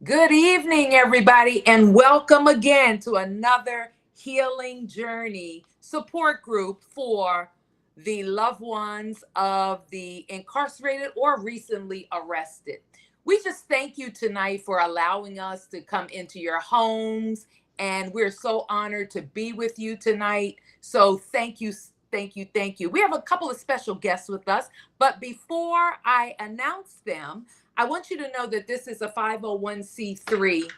Good evening, everybody, and welcome again to another healing journey support group for the loved ones of the incarcerated or recently arrested. We just thank you tonight for allowing us to come into your homes, and we're so honored to be with you tonight. So, thank you. Thank you. Thank you. We have a couple of special guests with us, but before I announce them, I want you to know that this is a 501c3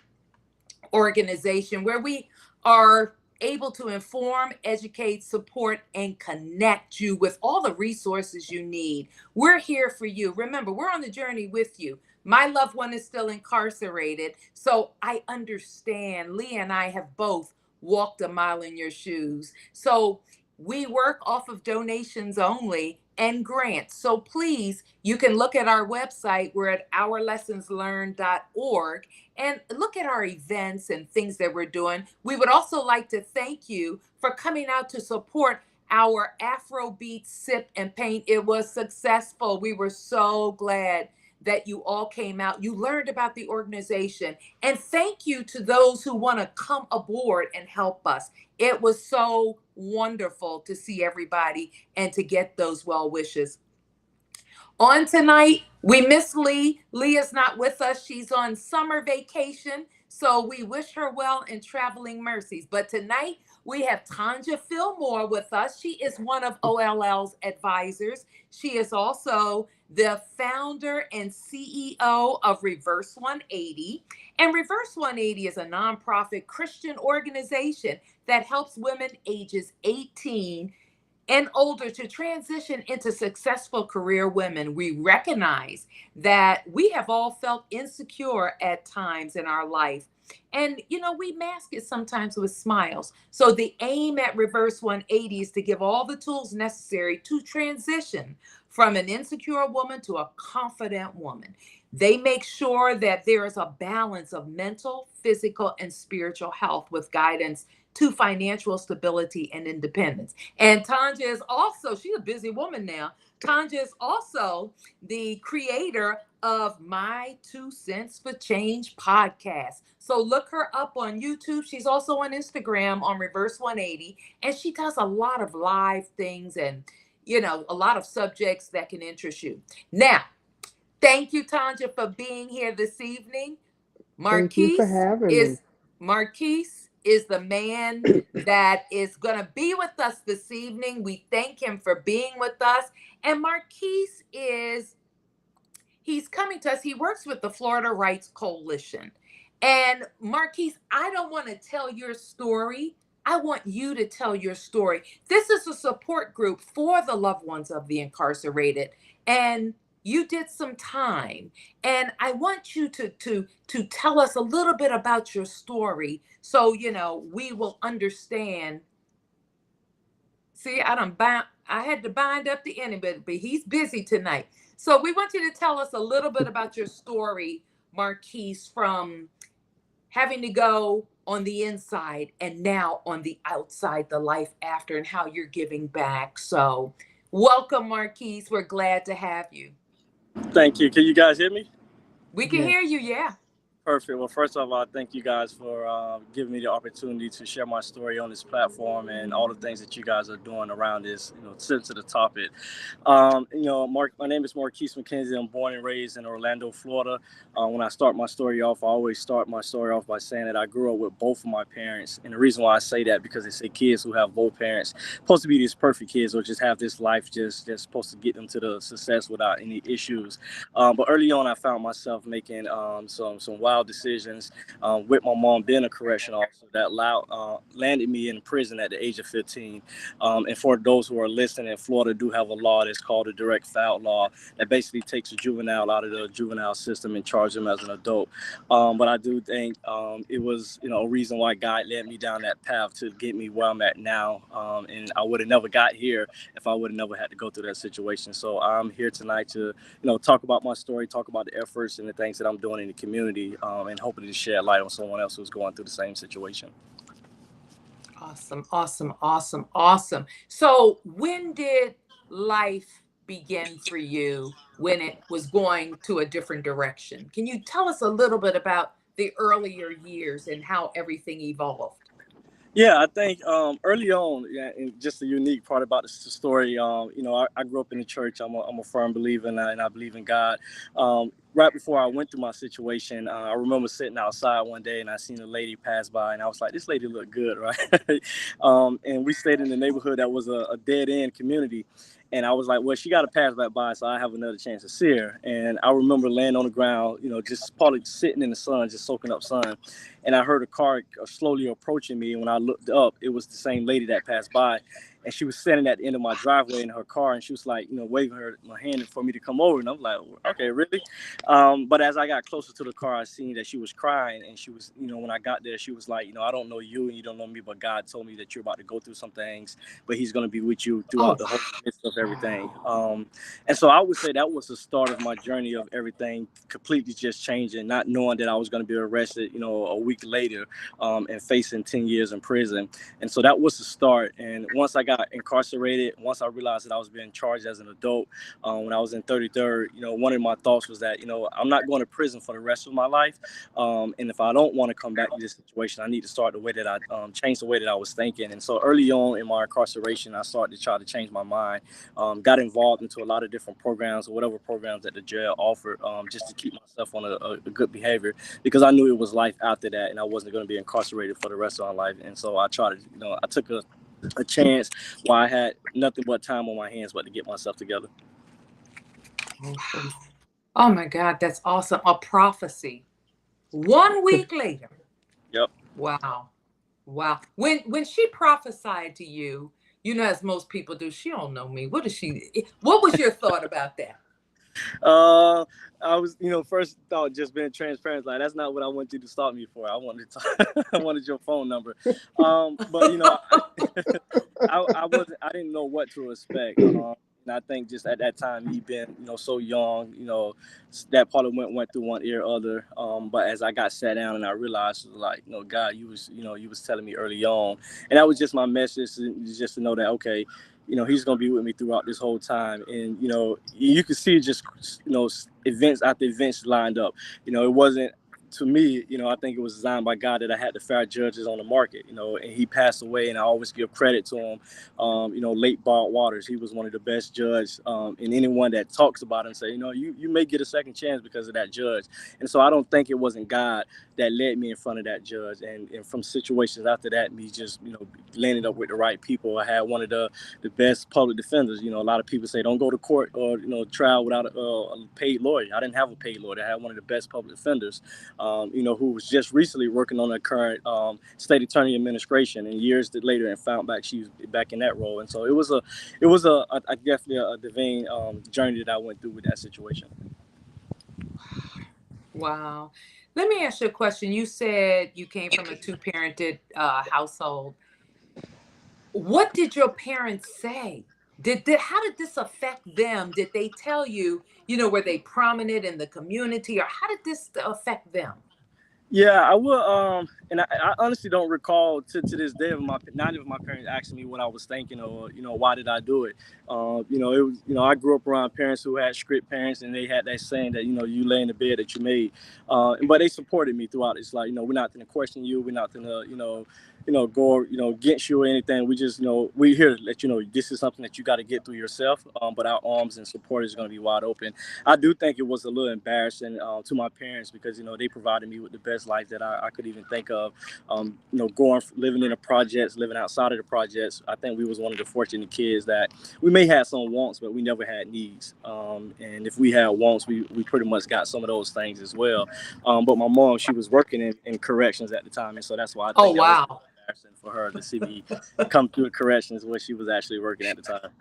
organization where we are able to inform, educate, support, and connect you with all the resources you need. We're here for you. Remember, we're on the journey with you. My loved one is still incarcerated, so I understand. Leah and I have both walked a mile in your shoes. So we work off of donations only and grants. So please, you can look at our website. We're at ourlessonslearned.org and look at our events and things that we're doing. We would also like to thank you for coming out to support our Afrobeat Sip and Paint. It was successful. We were so glad that you all came out. You learned about the organization. And thank you to those who want to come aboard and help us. It was so wonderful to see everybody and to get those well wishes. On tonight, we miss Lee. Lee is not with us. She's on summer vacation. So we wish her well in traveling mercies. But tonight, we have Tanja Fillmore with us. She is one of OLL's advisors. She is also the founder and CEO of Reverse 180. And Reverse 180 is a nonprofit Christian organization that helps women ages 18 and older to transition into successful career women. We recognize that we have all felt insecure at times in our life. And, we mask it sometimes with smiles. So the aim at Reverse 180 is to give all the tools necessary to transition from an insecure woman to a confident woman. They make sure that there is a balance of mental, physical, and spiritual health with guidance to financial stability and independence. And Tanja is also, she's a busy woman now. Tanja is also the creator of My 2 Cents for Change podcast. So look her up on YouTube. She's also on Instagram on Reverse 180. And she does a lot of live things and, a lot of subjects that can interest you. Now, thank you, Tanja, for being here this evening. Thank you for having me. Marquise is the man that is going to be with us this evening. We thank him for being with us. And Marquise he's coming to us. He works with the Florida Rights Coalition. And Marquise, I don't want to tell your story. I want you to tell your story. This is a support group for the loved ones of the incarcerated. And you did some time, and I want you to tell us a little bit about your story, so we will understand. See, I had to bind up the enemy, but he's busy tonight. So we want you to tell us a little bit about your story, Marquise, from having to go on the inside and now on the outside, the life after, and how you're giving back. So welcome, Marquise. We're glad to have you. Thank you. Can you guys hear me? We can hear you, yeah. Perfect. Well, first of all, thank you guys for giving me the opportunity to share my story on this platform and all the things that you guys are doing around this, sensitive topic. My name is Marquise McKenzie. I'm born and raised in Orlando, Florida. When I start my story off, I always start my story off by saying that I grew up with both of my parents. And the reason why I say that, because they say kids who have both parents supposed to be these perfect kids or just have this life just supposed to get them to the success without any issues. But early on, I found myself making some wild decisions with my mom being a correctional officer that landed me in prison at the age of 15. And for those who are listening, Florida do have a law that's called the direct foul law that basically takes a juvenile out of the juvenile system and charges them as an adult. But I do think it was a reason why God led me down that path to get me where I'm at now. And I would have never got here if I would have never had to go through that situation. So I'm here tonight to talk about my story, talk about the efforts and the things that I'm doing in the community. And hoping to shed light on someone else who's going through the same situation. Awesome. So when did life begin for you when it was going to a different direction? Can you tell us a little bit about the earlier years and how everything evolved? Yeah, I think early on, yeah, and just a unique part about the story. I grew up in the church. I'm a firm believer, and I believe in God. Right before I went through my situation, I remember sitting outside one day and I seen a lady pass by, and I was like, "This lady looked good, right?" And we stayed in the neighborhood that was a dead end community. And I was like, well, she got to pass back by, so I have another chance to see her. And I remember laying on the ground, just probably sitting in the sun, just soaking up sun. And I heard a car slowly approaching me. And when I looked up, it was the same lady that passed by. And she was standing at the end of my driveway in her car, and she was like, waving my hand for me to come over. And I'm like, okay, really? But as I got closer to the car, I seen that she was crying, and she was, when I got there, she was like, I don't know you and you don't know me, but God told me that you're about to go through some things, but He's going to be with you Oh, throughout the whole midst of everything. wow. And so I would say that was the start of my journey of everything completely just changing, not knowing that I was going to be arrested, a week later, and facing 10 years in prison. And so that was the start. And once I got incarcerated, once I realized that I was being charged as an adult, when I was in 33rd, one of my thoughts was that, I'm not going to prison for the rest of my life. And if I don't want to come back to this situation, I need to start the way that I change the way that I was thinking. And so early on in my incarceration, I started to try to change my mind. Got involved into a lot of different programs or whatever programs that the jail offered, just to keep myself on a good behavior, because I knew it was life after that and I wasn't going to be incarcerated for the rest of my life. And so I tried to, I took a chance while I had nothing but time on my hands but to get myself together. Awesome. Oh my God, that's awesome. A prophecy. 1 week later. Yep. Wow. Wow. When she prophesied to you, as most people do, she don't know me. What was your thought about that? I was, first thought, just being transparent, like that's not what I want you to stop me for. I wanted I wanted your phone number. But I didn't know what to expect. And I think just at that time, me being, so young, that part went through one ear other. But as I got sat down and I realized, like, God, you was telling me early on, and that was just my message, just to know that, okay, He's going to be with me throughout this whole time. And, you can see just, events after events lined up. It wasn't, to me, I think it was designed by God that I had the fair judges on the market, and He passed away, and I always give credit to him. Late Bob Waters, he was one of the best judges, and anyone that talks about him say, you may get a second chance because of that judge. And so I don't think it wasn't God that led me in front of that judge. And from situations after that, me just, landing up with the right people. I had one of the best public defenders. A lot of people say don't go to court or, trial without a paid lawyer. I didn't have a paid lawyer. I had one of the best public defenders, who was just recently working on the current state attorney administration, and years later, and found back she was back in that role. And so it was definitely a divine journey that I went through with that situation. Wow. Let me ask you a question. You said you came from a two-parented household. What did your parents say? How did this affect them? Did they tell you, were they prominent in the community, or how did this affect them? Yeah, I will. And I honestly don't recall to this day of not even my parents asking me what I was thinking, or why did I do it. It was, I grew up around parents who had strict parents, and they had that saying that you lay in the bed that you made. But they supported me throughout. It's like, we're not going to question you. We're not going to go against you or anything. We just we're here to let you know this is something that you got to get through yourself. But our arms and support is going to be wide open. I do think it was a little embarrassing to my parents, because they provided me with the best life that I could even think of. Living in the projects, living outside of the projects. I think we was one of the fortunate kids that we may have some wants, but we never had needs. And if we had wants, we pretty much got some of those things as well. But my mom, she was working in corrections at the time, and so that's why I Oh, think that was wow. embarrassing for her to see me come through corrections where she was actually working at the time.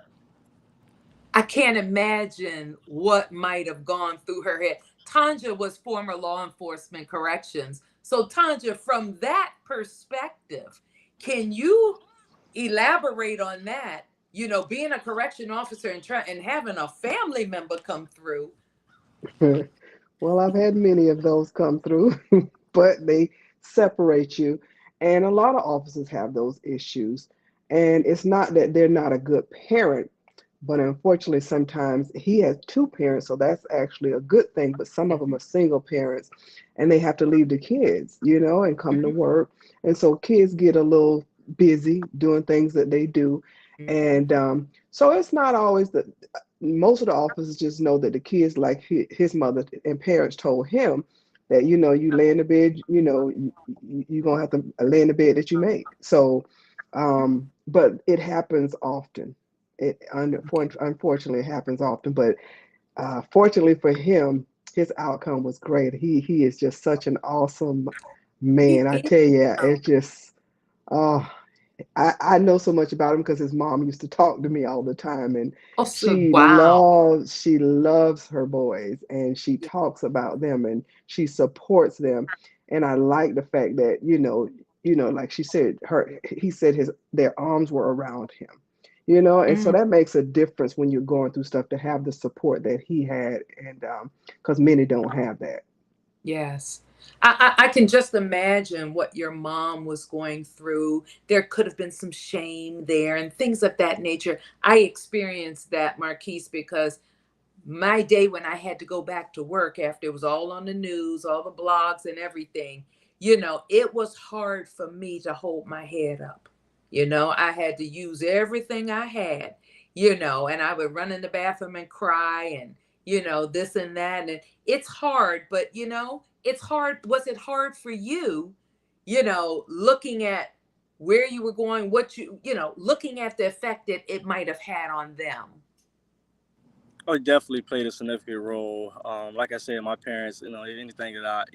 I can't imagine what might have gone through her head. Tanja was former law enforcement corrections. So, Tanja, from that perspective, can you elaborate on that? Being a correction officer and having a family member come through. Well, I've had many of those come through, but they separate you. And a lot of officers have those issues. And it's not that they're not a good parent, But unfortunately, sometimes he has two parents, so that's actually a good thing. But some of them are single parents, and they have to leave the kids, and come to Mhm. work. And so kids get a little busy doing things that they do. Mhm. And so it's not always that most of the officers just know that the kids, like his mother and parents told him that, you lay in the bed, you're going to have to lay in the bed that you make. So, but it happens often. Unfortunately, it happens often, but fortunately for him, his outcome was great. He is just such an awesome He man. I is. tell you, it's just oh, I know so much about him because his mom used to talk to me all the time, and Oh, so wow. she loves her boys, and she talks about them, and she supports them. And I like the fact that like she said, he said their arms were around him, and so Mm, that makes a difference when you're going through stuff to have the support that he had, and because many don't have that. yes. I can just imagine what your mom was going through. There could have been some shame there and things of that nature. I experienced that, Marquise, because my day when I had to go back to work after it was all on the news, all the blogs and everything, it was hard for me to hold my head up. I had to use everything I had, and I would run in the bathroom and cry and, this and that. And it's hard, but, it's hard. Was it hard for you, looking at where you were going, looking at the effect that it might have had on them? Oh, it definitely played a significant role. Like I said, my parents, anything that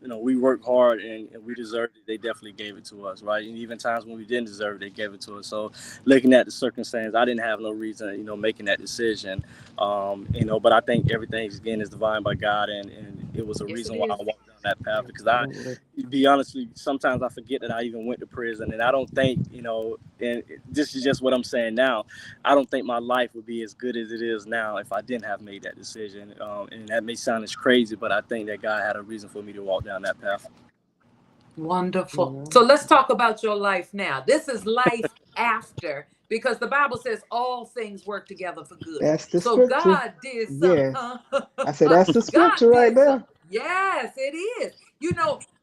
we worked hard and we deserved it. They definitely gave it to us, right? And even times when we didn't deserve it, they gave it to us. So, looking at the circumstance, I didn't have no reason, making that decision. But I think everything again is divine by God, and it was a Yes, it reason why I is. walked down that path because Absolutely. to be honest, with you, sometimes I forget that I even went to prison, and I don't think, and this is just what I'm saying now. I don't think my life would be as good as it is now if I didn't have made that decision. And that may sound as crazy, but I think that God had a reason for me to walk down that path. Wonderful. Yeah. So let's talk about your life now. This is life after, because the Bible says all things work together for good. That's the So scripture. God did some, Yes. huh? I said that's the God scripture right did some. there. Yes, it is.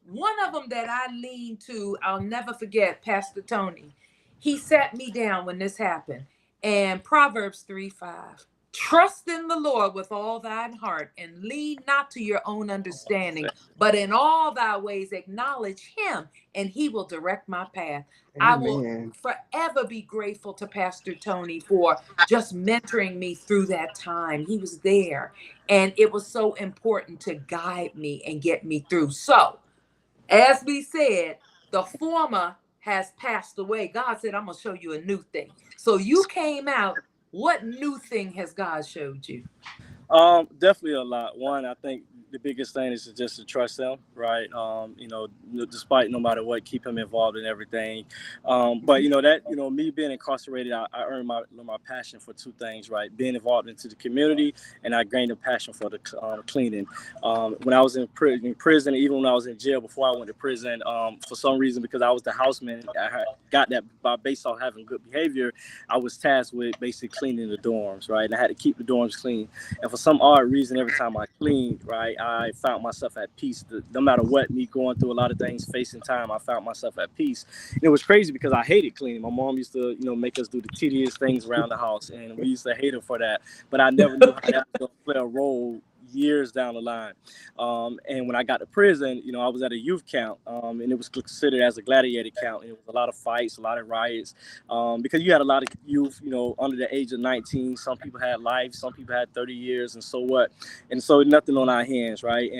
One of them that I lean to, I'll never forget, Pastor Tony. He sat me down when this happened. And Proverbs 3:5. Trust in the Lord with all thine heart and lean not to your own understanding, but in all thy ways acknowledge him, and he will direct my path. I will Amen. forever be grateful to Pastor Tony for just mentoring me through that time. He was there, and it was so important to guide me and get me through. So, as we said, the former has passed away. God said, I'm going to show you a new thing. So, you came out. What new thing has God showed you? Definitely a lot. One, I think the biggest thing is just to trust him, right? Despite no matter what, keep him involved in everything. But that me being incarcerated, I earned my passion for two things, right? Being involved into the community, and I gained a passion for the cleaning. When I was in prison, even when I was in jail before I went to prison, for some reason because I was the houseman, got that by based off having good behavior. I was tasked with basically cleaning the dorms, right? And I had to keep the dorms clean. And for some odd reason, every time I cleaned, right, I found myself at peace. No matter what, me going through a lot of things, facing time, I found myself at peace. And it was crazy because I hated cleaning. My mom used to, make us do the tedious things around the house, and we used to hate her for that. But I never knew how that was going to play a role years down the line. And when I got to prison, I was at a youth camp, and it was considered as a gladiator camp. And it was a lot of fights, a lot of riots, because you had a lot of youth, under the age of 19. Some people had life, some people had 30 years, and so what? And so nothing on our hands, right?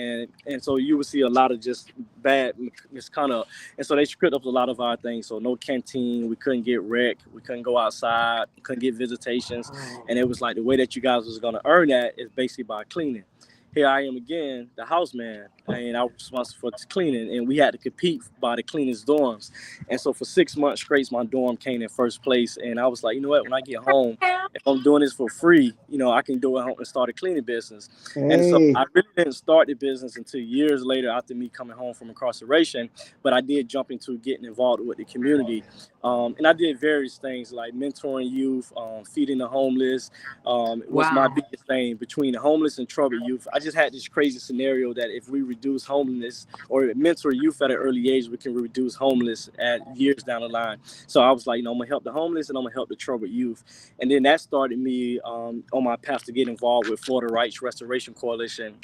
And so you would see a lot of just bad misconduct. And so they stripped up a lot of our things. So no canteen, we couldn't get rec, we couldn't go outside, we couldn't get visitations. Wow. And it was like the way that you guys was going to earn that is basically by cleaning. here I am again, the house man, and I was responsible for cleaning, and we had to compete by the cleanest dorms. And so for 6 months straight, my dorm came in first place, and I was like, you know what? When I get home, if I'm doing this for free, I can do it home and start a cleaning business. And so Hey, I really didn't start the business until years later after me coming home from incarceration, but I did jump into getting involved with the community. And I did various things like mentoring youth, feeding the homeless, was my Wow. biggest thing between the homeless and troubled youth. I just had this crazy scenario that if we reduce homelessness or mentor youth at an early age, we can reduce homeless at years down the line. So I was like, I'm gonna help the homeless and I'm gonna help the troubled youth. And then that started me on my path to get involved with Florida Rights Restoration Coalition.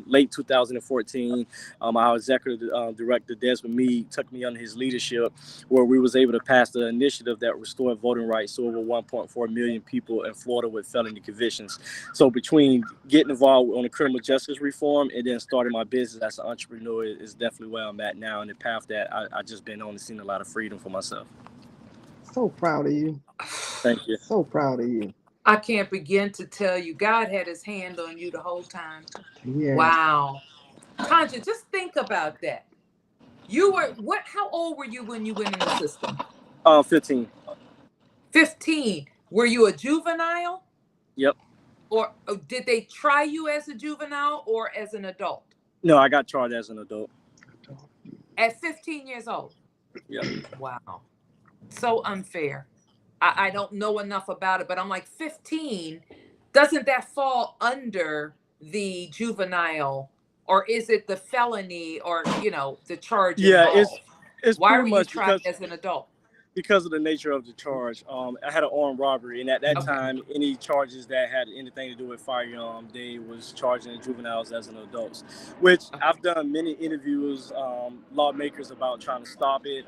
Late 2014, our executive director Desmond Meade took me under his leadership, where we was able to pass the initiative that restored voting rights to over 1.4 million people in Florida with felony convictions. So between getting involved on the criminal justice reform and then starting my business as an entrepreneur is definitely where I'm at now, and the path that I just been on and seen a lot of freedom for myself. so proud of you. Thank you. So proud of you. I can't begin to tell you. God had his hand on you the whole time. Yes. Wow. Tanja, just think about that. You were what? How old were you when you went in the system? 15. 15. Were you a juvenile? Yep. Or did they try you as a juvenile or as an adult? No, I got charged as an adult. At 15 years old? Yep. Wow. So unfair. I don't know enough about it, but I'm like, 15, doesn't that fall under the juvenile, or is it the felony, or the charge Yeah, it's involved? it's Why pretty were you much tried as an adult? because of the nature of the charge. I had an armed robbery, and at that Okay. time, any charges that had anything to do with firearm, they was charging juveniles as an adults. Which Okay. I've done many interviews, lawmakers about trying to stop it.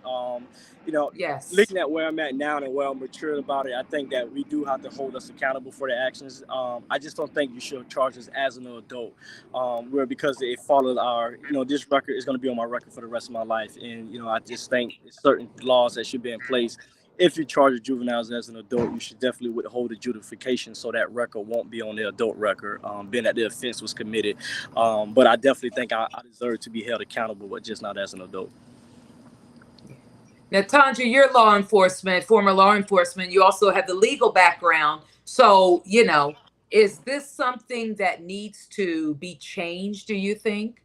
You know, Yes. looking at where I'm at now and where I'm matured about it, I think that we do have to hold us accountable for the actions. I just don't think you should charge us as an adult, where because it followed our, this record is going to be on my record for the rest of my life, and I just think certain laws that should be in place. If you charge juveniles as an adult, you should definitely withhold adjudication so that record won't be on the adult record, being that the offense was committed. But I definitely think I deserve to be held accountable, but just not as an adult. Now, Tanja, you're law enforcement, former law enforcement. You also have the legal background. So, is this something that needs to be changed, do you think?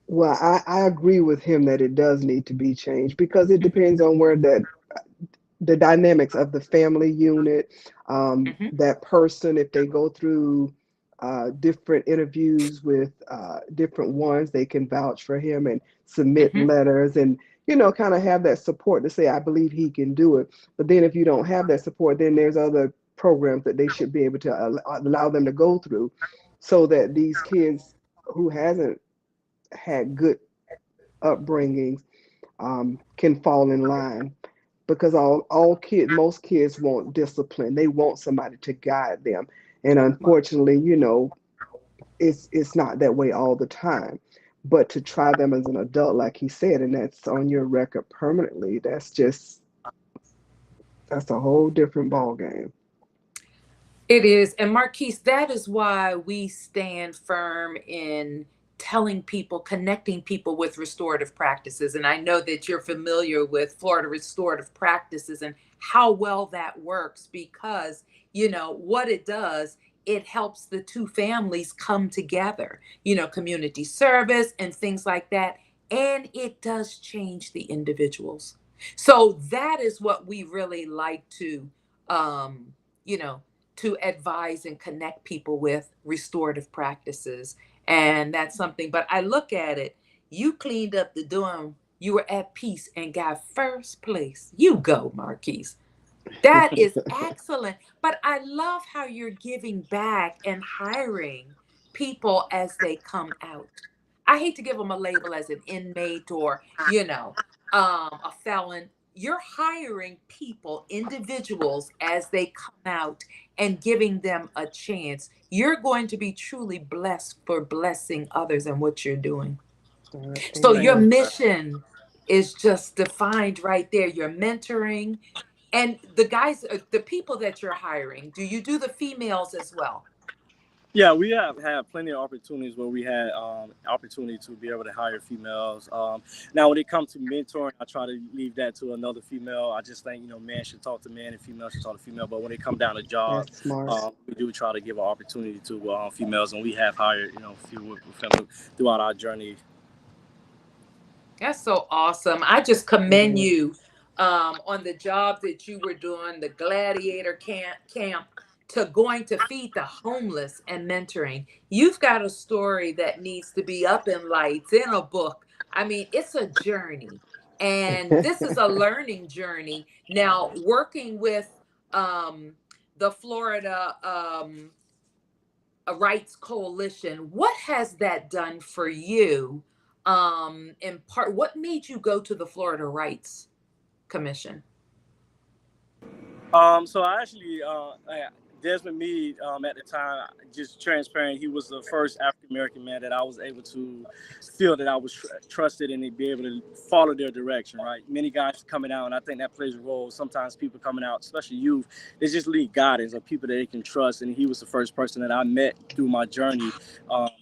Well, I agree with him that it does need to be changed because it depends on where the dynamics of the family unit, Hmm. that person, if they go through different interviews with different ones, they can vouch for him and submit Hmm. letters and, kind of have that support to say, I believe he can do it. But then if you don't have that support, then there's other programs that they should be able to allow them to go through so that these kids who hasn't had good upbringings can fall in line because most kids want discipline. They want somebody to guide them, and unfortunately, it's not that way all the time. But to try them as an adult, like he said, and that's on your record permanently, that's a whole different ball game. It is. And Marquise, that is why we stand firm in telling people, connecting people with restorative practices. And I know that you're familiar with Florida restorative practices and how well that works because, what it does, it helps the two families come together, community service and things like that. And it does change the individuals. So that is what we really like um, you know, to advise and connect people with restorative practices. And that's something, but I look at it, you cleaned up the dorm, you were at peace and got first place. You go, Marquise. That is excellent. But I love how you're giving back and hiring people as they come out. I hate to give them a label as an inmate or, a felon. You're hiring people, individuals, as they come out and giving them a chance. You're going to be truly blessed for blessing others and what you're doing. So Thank your Amen. you. mission is just defined right there. You're mentoring, and the guys, the people that you're hiring, do you do the females as well? Yeah, we have had plenty of opportunities where we had opportunity to be able to hire females. Now, when it comes to mentoring, I try to leave that to another female. I just think men should talk to men and females should talk to female. But when it comes down to jobs, That's smart. we do try to give an opportunity to females, and we have hired a few with them throughout our journey. That's so awesome. I just It commend is. you on the job that you were doing, the gladiator camp to going to feed the homeless and mentoring. You've got a story that needs to be up in lights in a book. I mean, it's a journey. And this is a learning journey. Now, working with um, the Florida a rights coalition, what has that done for you? In part, what made you go to the Florida Rights Commission? So I actually, Desmond Meade, at the time, just transparent, he was the first African American man that I was able to feel that I was trusted and to be able to follow their direction. Right, many guys coming out, and I think that plays a role. Sometimes people coming out, especially youth, they just need guidance of people that they can trust. And he was the first person that I met through my journey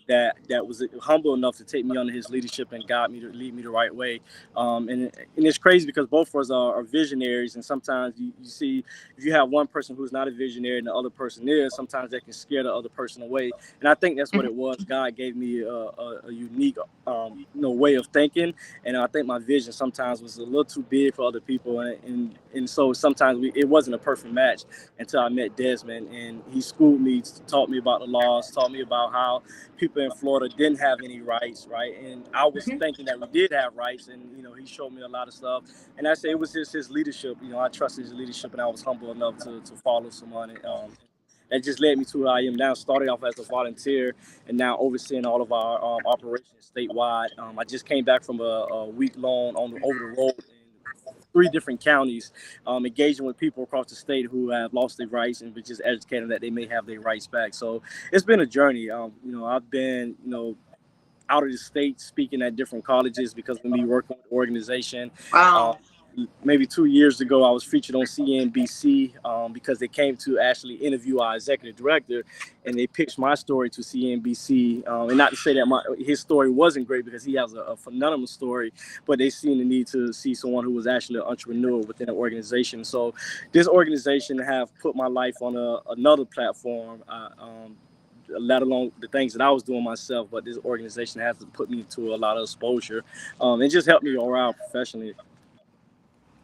that was humble enough to take me under his leadership and guide me to lead me the right way. And it's crazy because both of us are visionaries, and sometimes you see if you have one person who's not a visionary and the other person is, sometimes that can scare the other person away. And I think that's what it was. God gave me a unique, way of thinking, and I think my vision sometimes was a little too big for other people, and so sometimes it wasn't a perfect match until I met Desmond, and he schooled me, taught me about the laws, taught me about how people in Florida didn't have any rights, right? And I was Mhm. thinking that we did have rights, and he showed me a lot of stuff. And I say it was just his leadership. I trusted his leadership, and I was humble enough to follow someone. That just led me to where I am now. Started off as a volunteer, and now overseeing all of our operations statewide. I just came back from a week long over the road in 3 different counties, engaging with people across the state who have lost their rights and just educating them that they may have their rights back. So it's been a journey. I've been out of the state speaking at different colleges because of me working with the organization. Um, Wow. Maybe 2 years ago, I was featured on CNBC because they came to actually interview our executive director, and they pitched my story to CNBC. And not to say that his story wasn't great, because he has a phenomenal story, but they seen the need to see someone who was actually an entrepreneur within an organization. So this organization have put my life on another platform. Let alone the things that I was doing myself, but this organization has put me to a lot of exposure, and just helped me around professionally.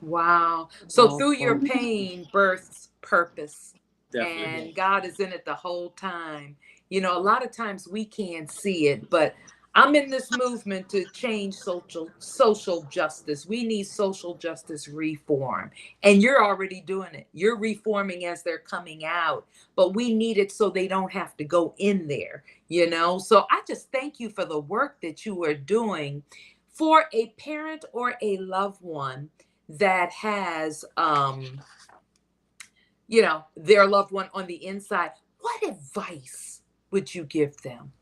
Wow. So through your Awesome. pain births purpose, Definitely. and God is in it the whole time. A lot of times we can't see it, but I'm in this movement to change social justice. We need social justice reform. And you're already doing it. You're reforming as they're coming out, but we need it so they don't have to go in there. So I just thank you for the work that you are doing for a parent or a loved one that has their loved one on the inside. What advice would you give them?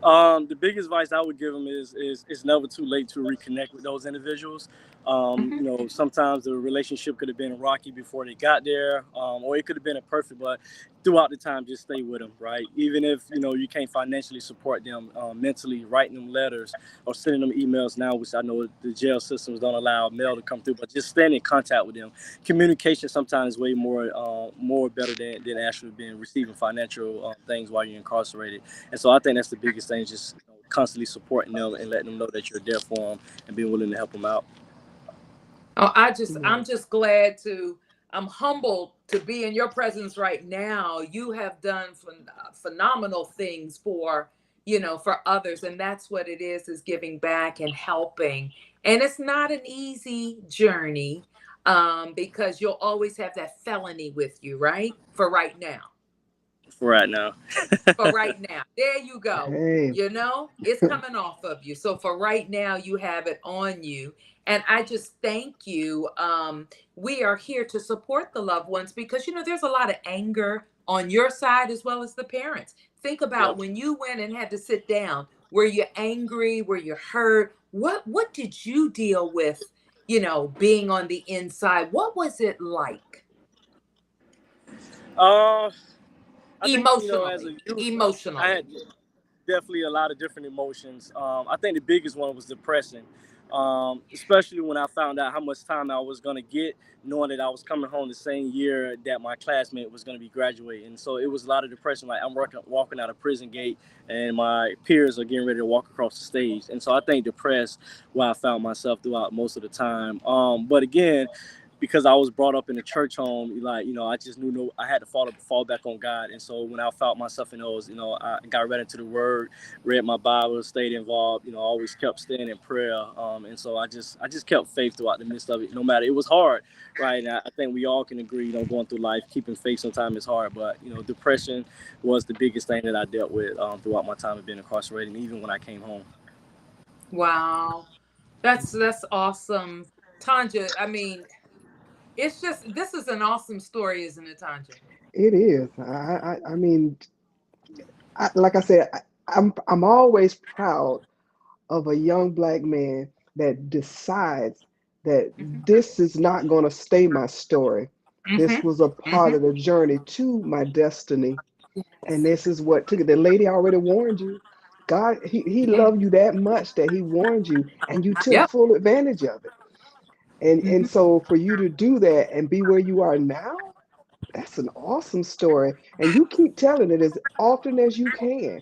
The biggest advice I would give them is it's never too late to reconnect with those individuals. Mhm. Sometimes the relationship could have been rocky before they got there, or it could have been a perfect, but throughout the time, just stay with them, right? Even if you can't financially support them, mentally, writing them letters or sending them emails now, which I know the jail systems don't allow mail to come through, but just staying in contact with them. Communication sometimes is way more better than actually being receiving financial things while you're incarcerated. And so I think that's the biggest thing, just constantly supporting them and letting them know that you're there for them and being willing to help them out. Oh, I'm Yes. just glad I'm humbled to be in your presence right now. You have done phenomenal things for others, and that's what it is giving back and helping. And it's not an easy journey, because you'll always have that felony with you, right? For right now. For right now. For right now. There you go. Hey. It's coming off of you. So for right now, you have it on you. And I just thank you. We are here to support the loved ones because, there's a lot of anger on your side as well as the parents. Think about Yep. when you went and had to sit down. Were you angry? Were you hurt? What did you deal with, being on the inside? What was it like? Uh, I think, as a Emotionally, youth, I had emotionally. definitely a lot of different emotions. I think the biggest one was depression, especially when I found out how much time I was going to get, knowing that I was coming home the same year that my classmate was going to be graduating. So it was a lot of depression. Like I'm walking out of prison gate, and my peers are getting ready to walk across the stage. And so I think depressed where I found myself throughout most of the time. But again, because I was brought up in a church home, like I just knew no, I had to fall back on God. And so when I found myself in those, I got right into the Word, read my Bible, stayed involved. Always kept staying in prayer. And so I just kept faith throughout the midst of it. No matter, it was hard, right? And I think we all can agree, going through life, keeping faith sometimes is hard. But depression was the biggest thing that I dealt with throughout my time of being incarcerated, and even when I came home. Wow. That's awesome. Tanja, I mean, it's just this is an awesome story, isn't it, Tanja? It is. I mean, like I said, I'm always proud of a young black man that decides that Hmm. this is not going to stay my story. This Hmm. was a part Hmm. of the journey to my destiny, and Yes. this is what took it. The lady already warned you. God, he Yeah. loved you that much that he warned you, and you took Yep. full advantage of it. And Hmm. so for you to do that and be where you are now, that's an awesome story. And you keep telling it as often as you can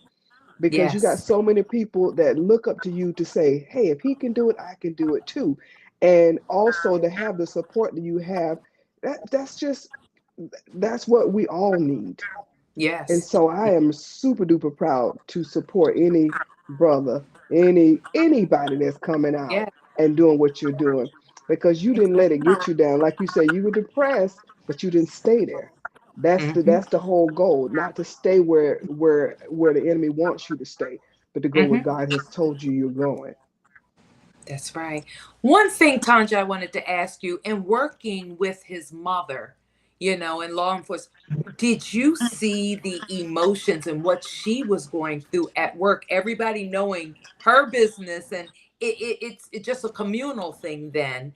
because you got Yes. so many people that look up to you to say, hey, if he can do it, I can do it too. And also to have the support that you have, that's what we all need. And Yes. so I am super duper proud to support any brother, anybody that's coming out Yeah. and doing what you're doing because you didn't let it Exactly. get you down. Like you said, you were depressed, but you didn't stay there. Hmm. That's the whole goal, not to stay where the enemy wants you to stay, but to go where Hmm. God has told you you're going. That's right. One thing, Tanja, I wanted to ask you in working with his mother, in law enforcement, did you see the emotions and what she was going through at work? Everybody knowing her business, and it's just a communal thing then.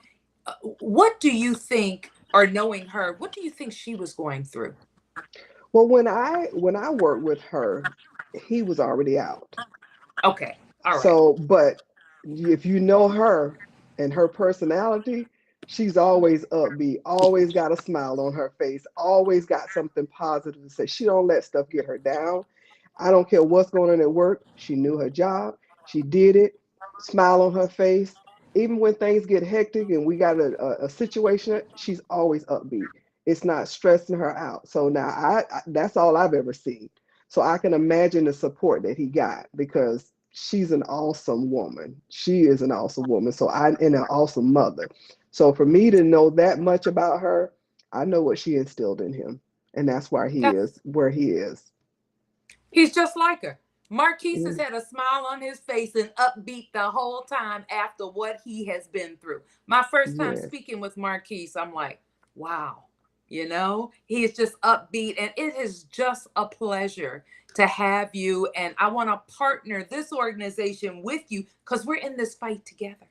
What do you think, or knowing her, what do you think she was going through? Well, when I worked with her, he was already out. Okay. All right. So, but if you know her and her personality, she's always upbeat, always got a smile on her face, always got something positive to say. She don't let stuff get her down. I don't care what's going on at work. She knew her job. She did it. Smile on her face. Even when things get hectic and we got a situation, she's always upbeat. It's not stressing her out. So now that's all I've ever seen. So I can imagine the support that he got because she's an awesome woman. She is an awesome woman. So I'm and an awesome mother. So for me to know that much about her, I know what she instilled in him. And that's why he Yeah. is where he is. He's just like her. Marquise has Yeah. had a smile on his face and upbeat the whole time after what he has been through. My first time Yes. speaking with Marquise, I'm like, wow, he is just upbeat. And it is just a pleasure to have you. And I want to partner this organization with you because we're in this fight together.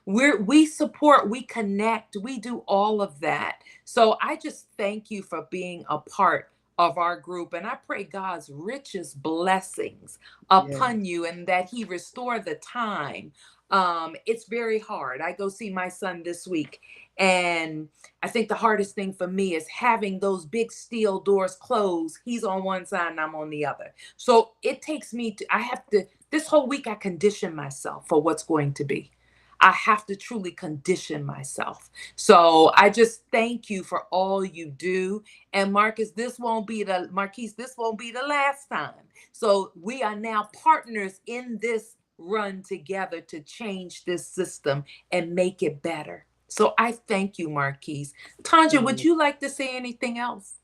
We support, we connect, we do all of that. So I just thank you for being a part of our group, and I pray God's richest blessings Yes. upon you and that he restore the time. It's very hard. I go see my son this week, and I think the hardest thing for me is having those big steel doors closed. He's on one side and I'm on the other. So it takes me to, I have to, this whole week I condition myself for what's going to be. I have to truly condition myself. So I just thank you for all you do. And Marquise, this won't be the last time. So we are now partners in this run together to change this system and make it better. So I thank you, Marquise. Tanja, would Yes. you like to say anything else?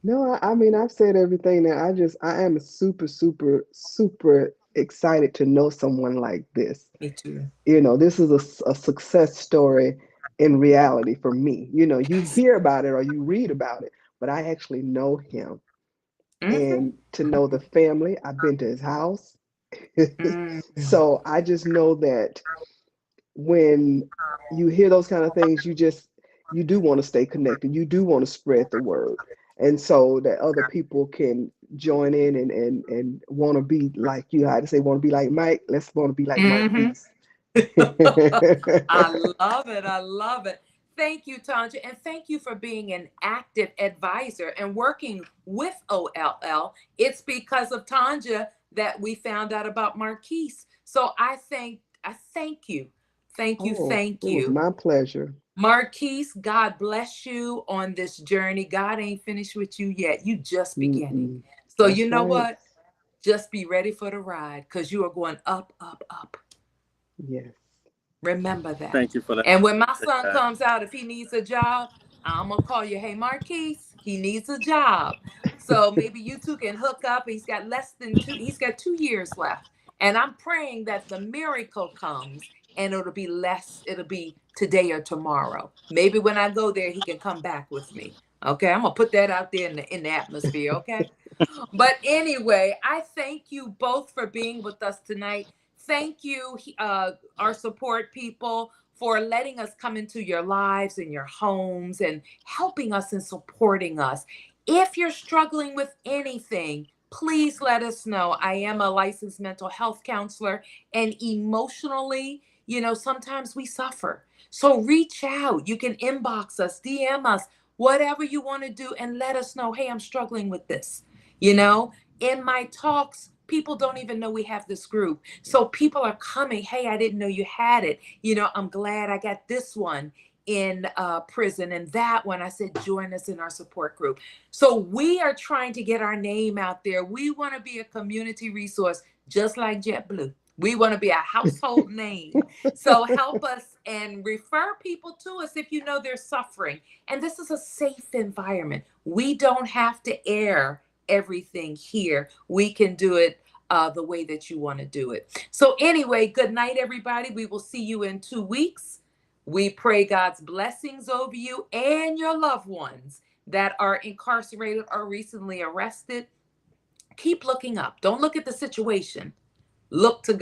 No, I mean I've said everything that I am super, super, super excited to know someone like this. Me too. This is a success story in reality for me. You Yes. hear about it or you read about it, but I actually know him. Mm-hmm. And to know the family, I've been to his house. Mm-hmm. So I just know that when you hear those kind of things, you do want to stay connected. You do want to spread the word. and so that other people can join in and want to be like you. I had to say want to be like Mike. Let's want to be like Hmm. Marquise. I love it. I love it. Thank you, Tanja. And thank you for being an active advisor and working with OLL. It's because of Tanja that we found out about Marquise. So I thank you. Thank you. Oh, Thank it was you. my pleasure. Marquise, God bless you on this journey. God ain't finished with you yet. You just beginning. Mm-mm. So you That's know right. what? Just be ready for the ride because you are going up, up, up. Yes. Remember that. Thank you for that. And when my son Yeah. comes out, if he needs a job, I'm gonna call you. Hey, Marquise, he needs a job. So maybe you two can hook up. He's got 2 years left. And I'm praying that the miracle comes and it'll be less, it'll be today or tomorrow. Maybe when I go there, he can come back with me. Okay, I'm gonna put that out there in the atmosphere, okay? But anyway, I thank you both for being with us tonight. Thank you, our support people, for letting us come into your lives and your homes and helping us and supporting us. If you're struggling with anything, please let us know. I am a licensed mental health counselor, and emotionally, sometimes we suffer. So reach out. You can inbox us, DM us, whatever you want to do, and let us know, hey, I'm struggling with this. You know, in my talks, people don't even know we have this group. So people are coming, hey, I didn't know you had it. I'm glad I got this one in prison and that one. I said, join us in our support group. So we are trying to get our name out there. We want to be a community resource, just like JetBlue. We want to be a household name. So help us and refer people to us if you know they're suffering. And this is a safe environment. We don't have to air everything here. We can do it the way that you want to do it. So, anyway, good night, everybody. We will see you in 2 weeks. We pray God's blessings over you and your loved ones that are incarcerated or recently arrested. Keep looking up. Don't look at the situation. Look to God.